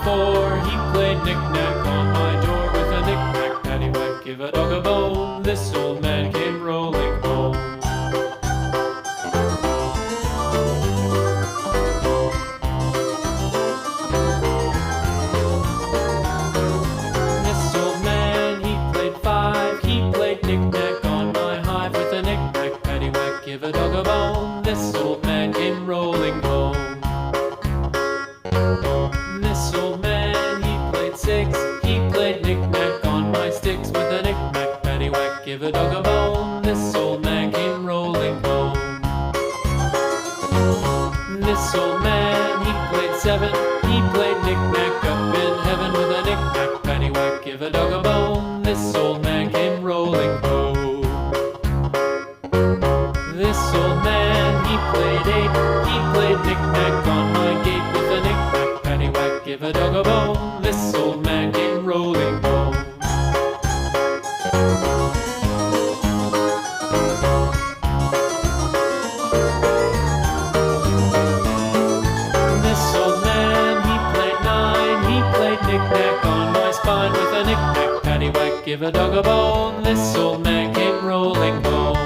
4. He played knick-knack on my door with a knick-knack, paddywhack, give a dog a bone. This old man came rolling home. This old man, he played 5. He played knick-knack on my hive with a knick-knack, paddywhack, give a dog a bone. This old man came rolling home. This old man, he played 6. He played knick-knack on my sticks with a knick-knack, paddywhack, give a dog a bone. This old man came rolling home. This old man, he played 7. He played knick-knack up in heaven with a knick-knack, paddywhack, give a dog a bone. This old man came rolling home. This old man, he played 8. He played knick-knack on my gate with a knick-knack, paddywhack, give a dog a bone. This old man came rolling home. This old man, he played 9. He played knick-knack on my spine with a knick-knack, paddywhack, give a dog a bone. This old man came rolling home.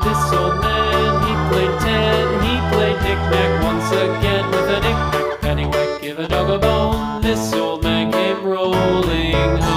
This old man, he played 10. He played knick-knack once again with a knick-knack, paddywhack, give a dog a bone. This old man came rolling home.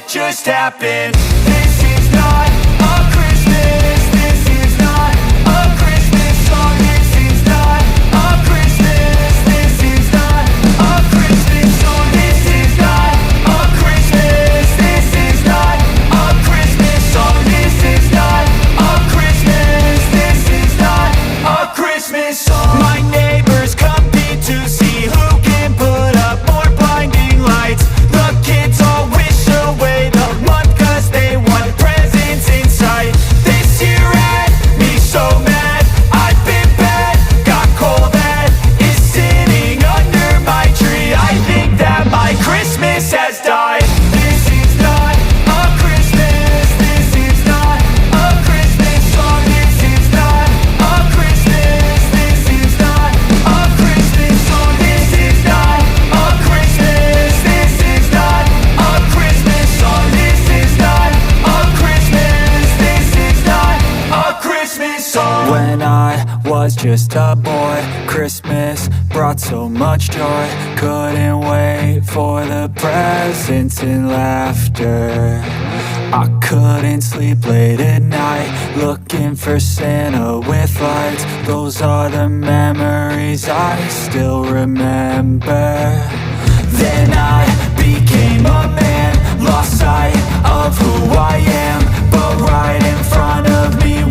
Just happened. This is not a Christmas. This is not a Christmas song. This is not a Christmas. This is not a Christmas song. This is not a Christmas. This is not a Christmas song. This is not a Christmas. This is not a Christmas song. My neighbors compete to see who can put up more blinding lights. The kids all wish away the month 'cause they want presents in sight. This year had me so mad. I've been bad, got coal that is sitting under my tree. I think that my Christmas has died. This is not a Christmas. This is not a Christmas song. This is not a Christmas. This is not a Christmas song. This is not a Christmas. This is not a Christmas song. This is not a Christmas. This is not a Christmas song. When I was just a boy, Christmas brought so much joy. Couldn't wait for the presents and laughter. I couldn't sleep late at night, looking for Santa with lights. Those are the memories I still remember. Then I became a man, lost sight of who I am. But right in front of me